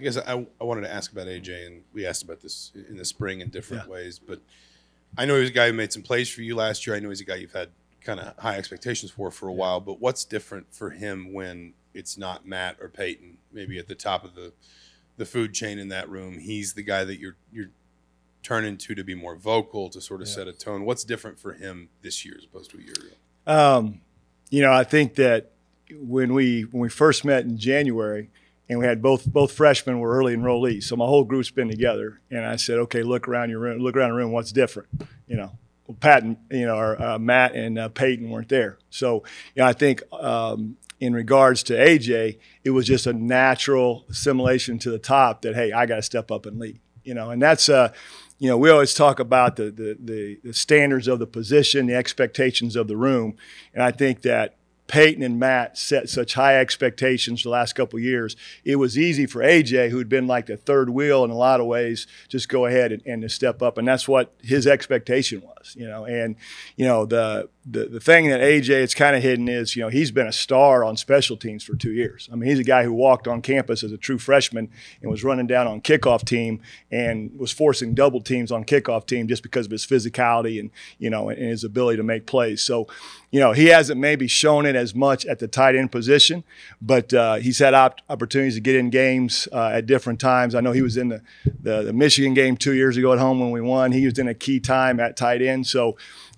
I guess I wanted to ask about AJ, and we asked about this in the spring in different ways. But I know he was a guy who made some plays for you last year. I know he's a guy you've had kind of high expectations for a while. But what's different for him when it's not Matt or Peyton, maybe at the top of the food chain in that room? He's the guy that you're turning to be more vocal, to sort of set a tone. What's different for him this year as opposed to a year ago? I think that when we first met in January, and we had both freshmen were early enrollees, so my whole group's been together. And I said, okay, look around your room, look around the room. What's different? Well, Pat and Matt and Peyton weren't there, so I think in regards to AJ, it was just a natural assimilation to the top that, hey, I got to step up and lead. And that's we always talk about the standards of the position, the expectations of the room, and I think that Peyton and Matt set such high expectations the last couple of years. It was easy for AJ, who'd been like the third wheel in a lot of ways, just go ahead and to step up, and that's what his expectation was. And the thing that AJ is kind of hidden is he's been a star on special teams for 2 years. I mean, he's a guy who walked on campus as a true freshman and was running down on kickoff team and was forcing double teams on kickoff team just because of his physicality and and his ability to make plays. So he hasn't maybe shown it as much at the tight end position, but he's had opportunities to get in games at different times. I know he was in the Michigan game 2 years ago at home when we won. He was in a key time at tight end. So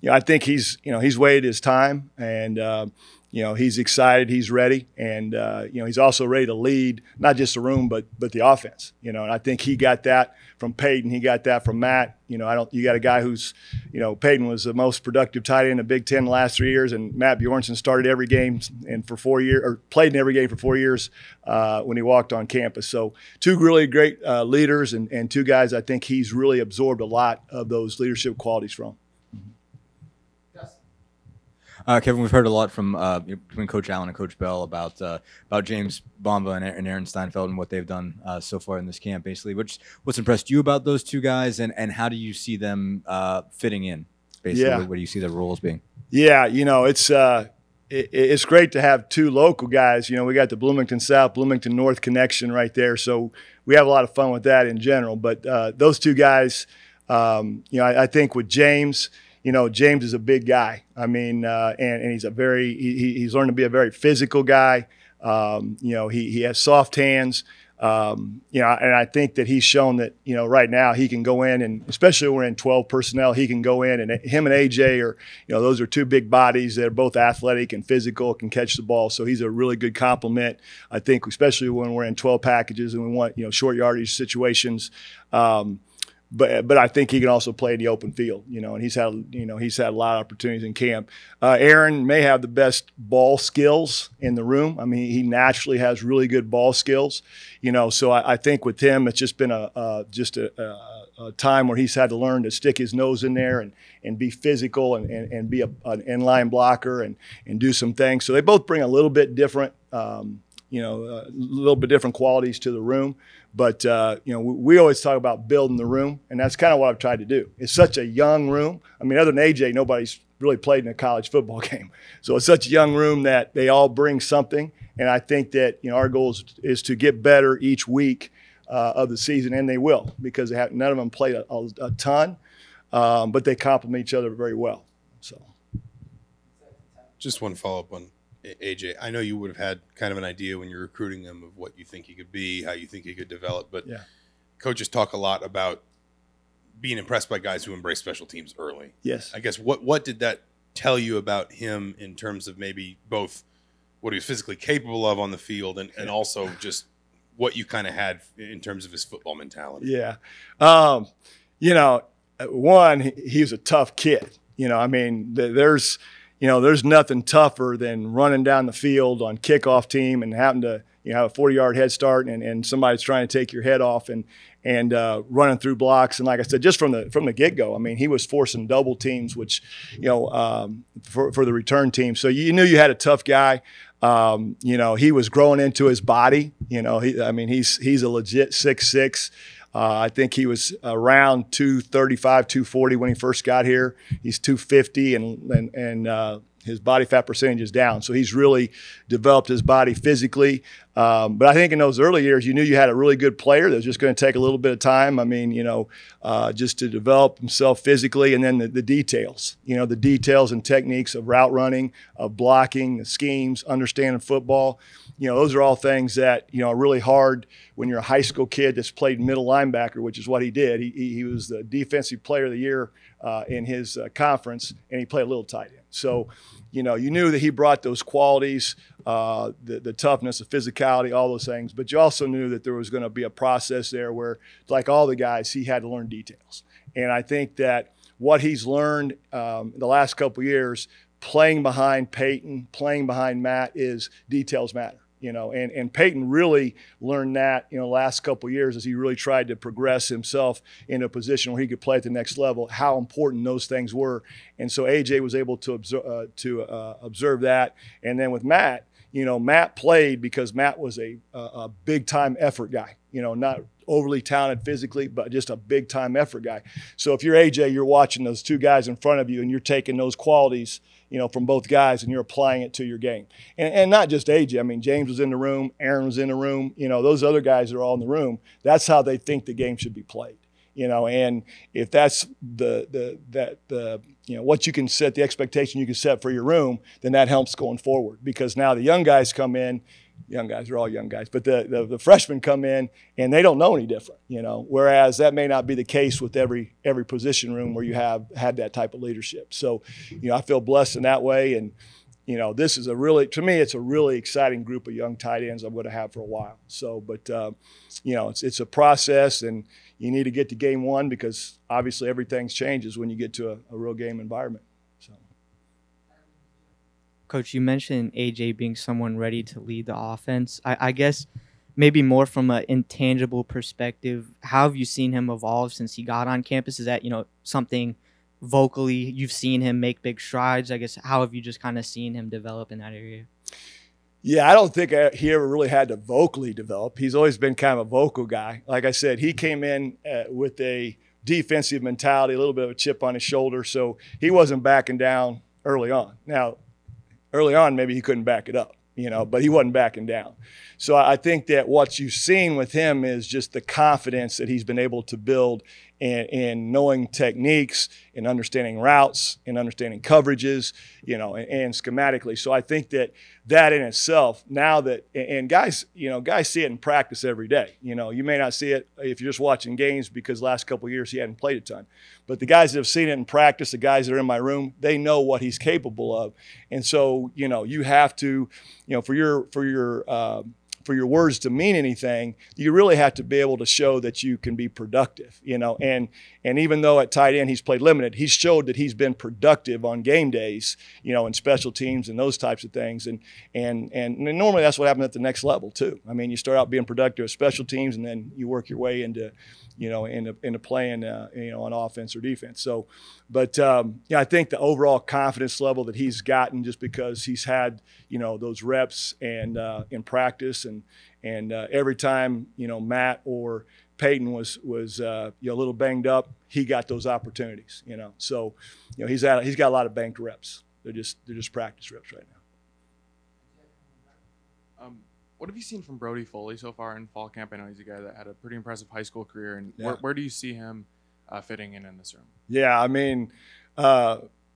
I think he's waited his time, and he's excited, he's ready, and he's also ready to lead not just the room but the offense. And I think he got that from Peyton, he got that from Matt. You got a guy who's Peyton was the most productive tight end in the Big Ten the last 3 years, and Matt Bjornson started every game and for 4 years, or played in every game for 4 years when he walked on campus. So two really great leaders, and two guys I think he's really absorbed a lot of those leadership qualities from. Kevin, we've heard a lot from between Coach Allen and Coach Bell about James Bomba and Aaron Steinfeld and what they've done so far in this camp. Basically, what's impressed you about those two guys, and how do you see them fitting in? Basically, what do you see their roles being? Yeah, it's great to have two local guys. We got the Bloomington South, Bloomington North connection right there, so we have a lot of fun with that in general. But those two guys, I think with James. James is a big guy. I mean, and he's he's learned to be a very physical guy. He has soft hands. And I think that he's shown that, right now he can go in, and especially when we're in 12 personnel, he can go in, and him and AJ are, those are two big bodies that are both athletic and physical, can catch the ball. So he's a really good complement, I think, especially when we're in 12 packages and we want, short yardage situations. But I think he can also play in the open field, and he's had a lot of opportunities in camp. Aaron may have the best ball skills in the room. I mean, he naturally has really good ball skills, so I think with him, it's just been a time where he's had to learn to stick his nose in there and be physical and be an inline blocker and do some things. So they both bring a little bit different, a little bit different qualities to the room. But, we always talk about building the room, and that's kind of what I've tried to do. It's such a young room. I mean, other than AJ, nobody's really played in a college football game. So it's such a young room that they all bring something. And I think that, our goal is to get better each week of the season, and they will, because none of them played a ton, but they complement each other very well. So, just one follow-up on AJ. I know you would have had kind of an idea when you're recruiting him of what you think he could be, how you think he could develop, but coaches talk a lot about being impressed by guys who embrace special teams early. Yes. I guess what did that tell you about him in terms of maybe both what he was physically capable of on the field and also just what you kind of had in terms of his football mentality? Yeah. One, he was a tough kid. I mean, there's nothing tougher than running down the field on kickoff team and having to, have a 40-yard head start and somebody's trying to take your head off and running through blocks. And like I said, just from the get-go, I mean, he was forcing double teams, which, for the return team. So you knew you had a tough guy. He was growing into his body. He's a legit 6'6". I think he was around 235, 240 when he first got here. He's 250, and his body fat percentage is down. So he's really developed his body physically. But I think in those early years, you knew you had a really good player that was just going to take a little bit of time. I mean, just to develop himself physically, and then the details, the details and techniques of route running, of blocking, the schemes, understanding football. Those are all things that, are really hard when you're a high school kid that's played middle linebacker, which is what he did. He was the defensive player of the year in his conference, and he played a little tight end. So, you knew that he brought those qualities, the toughness, the physicality, all those things. But you also knew that there was going to be a process there where, like all the guys, he had to learn details. And I think that what he's learned the last couple of years, playing behind Peyton, playing behind Matt, is details matter. And Peyton really learned that, last couple of years as he really tried to progress himself in a position where he could play at the next level, how important those things were. And so AJ was able to observe that. And then with Matt, Matt played because Matt was a big-time effort guy, not overly talented physically, but just a big-time effort guy. So if you're AJ, you're watching those two guys in front of you, and you're taking those qualities from both guys, and you're applying it to your game. And not just AJ. I mean, James was in the room, Aaron was in the room. Those other guys are all in the room. That's how they think the game should be played. And if that's what you can set, the expectation you can set for your room, then that helps going forward, because now the young guys come in. Young guys are all young guys, but the freshmen come in and they don't know any different, whereas that may not be the case with every position room where you have had that type of leadership. So, I feel blessed in that way. And, this is to me, it's a really exciting group of young tight ends I'm going to have for a while. So, but, it's a process, and you need to get to game one, because obviously everything changes when you get to a real game environment. So. Coach, you mentioned AJ being someone ready to lead the offense. I guess maybe more from an intangible perspective, how have you seen him evolve since he got on campus? Is that, something vocally you've seen him make big strides? I guess, how have you just kind of seen him develop in that area? Yeah, I don't think he ever really had to vocally develop. He's always been kind of a vocal guy. Like I said, he came in with a defensive mentality, a little bit of a chip on his shoulder, so he wasn't backing down early on. Now, early on, maybe he couldn't back it up, but he wasn't backing down. So I think that what you've seen with him is just the confidence that he's been able to build in knowing techniques, in understanding routes, in understanding coverages, and schematically. So I think that in itself, now that, and guys see it in practice every day. You may not see it if you're just watching games, because last couple of years he hadn't played a ton. But the guys that have seen it in practice, the guys that are in my room, they know what he's capable of. And so, you have to, for your words to mean anything, you really have to be able to show that you can be productive, and even though at tight end he's played limited, he's showed that he's been productive on game days, in special teams and those types of things. And normally that's what happens at the next level too. I mean, you start out being productive at special teams, and then you work your way into playing, on offense or defense. So, but I think the overall confidence level that he's gotten, just because he's had, those reps and in practice, and every time, Matt or Peyton was a little banged up, he got those opportunities, So, he's got a lot of banked reps. They're just practice reps right now. What have you seen from Brody Foley so far in fall camp? I know he's a guy that had a pretty impressive high school career, and where do you see him fitting in this room? Yeah, I mean,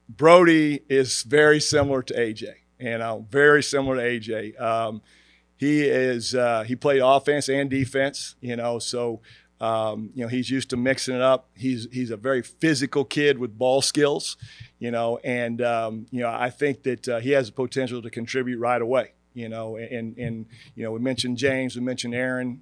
Brody is very similar to AJ, very similar to AJ. He played offense and defense, so he's used to mixing it up. He's a very physical kid with ball skills, and I think that he has the potential to contribute right away. And we mentioned James, we mentioned Aaron,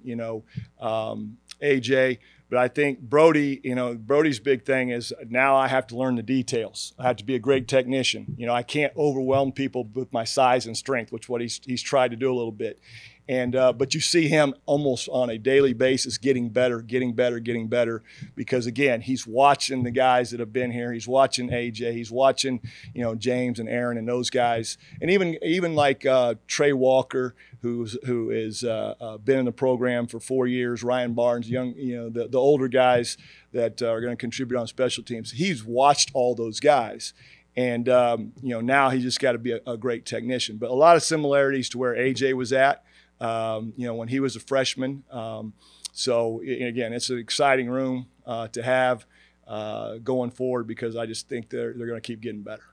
AJ, but I think Brody, Brody's big thing is now I have to learn the details. I have to be a great technician. I can't overwhelm people with my size and strength, which is what he's tried to do a little bit. And but you see him almost on a daily basis getting better, because again, he's watching the guys that have been here. He's watching AJ. He's watching, James and Aaron and those guys, and even like Trey Walker, who is been in the program for 4 years. Ryan Barnes, the older guys that are going to contribute on special teams. He's watched all those guys. And, now he's just got to be a great technician. But a lot of similarities to where AJ was at, when he was a freshman. So, again, it's an exciting room to have going forward because I just think they're going to keep getting better.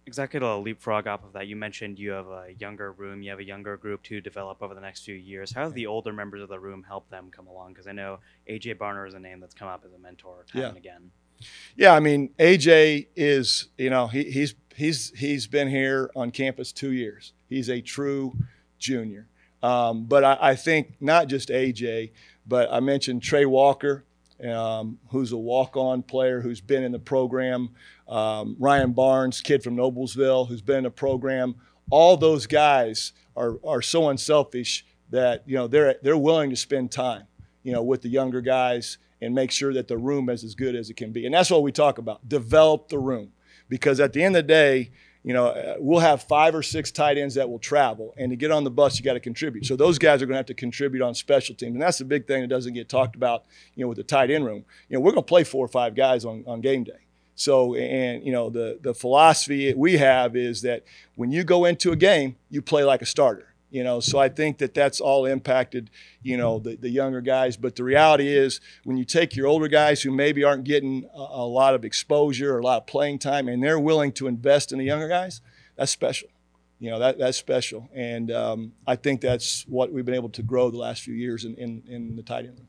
Exactly to leapfrog off of that, you mentioned you have a younger room, you have a younger group to develop over the next few years. How have the older members of the room helped them come along? Because I know AJ Barner is a name that's come up as a mentor time and again. Yeah, I mean, AJ is, he's been here on campus 2 years. He's a true junior. But I think not just AJ, but I mentioned Trey Walker, who's a walk-on player who's been in the program. Ryan Barnes, kid from Noblesville, who's been in the program. All those guys are so unselfish that they're willing to spend time, with the younger guys and make sure that the room is as good as it can be. And that's what we talk about: develop the room, because at the end of the day, we'll have 5 or 6 tight ends that will travel, and to get on the bus, you got to contribute. So those guys are going to have to contribute on special teams, and that's the big thing that doesn't get talked about, with the tight end room. We're going to play 4 or 5 guys on game day. So, and the philosophy we have is that when you go into a game, you play like a starter. So I think that's all impacted, the younger guys. But the reality is, when you take your older guys who maybe aren't getting a lot of exposure or a lot of playing time, and they're willing to invest in the younger guys, that's special. That's special. And I think that's what we've been able to grow the last few years in the tight end room.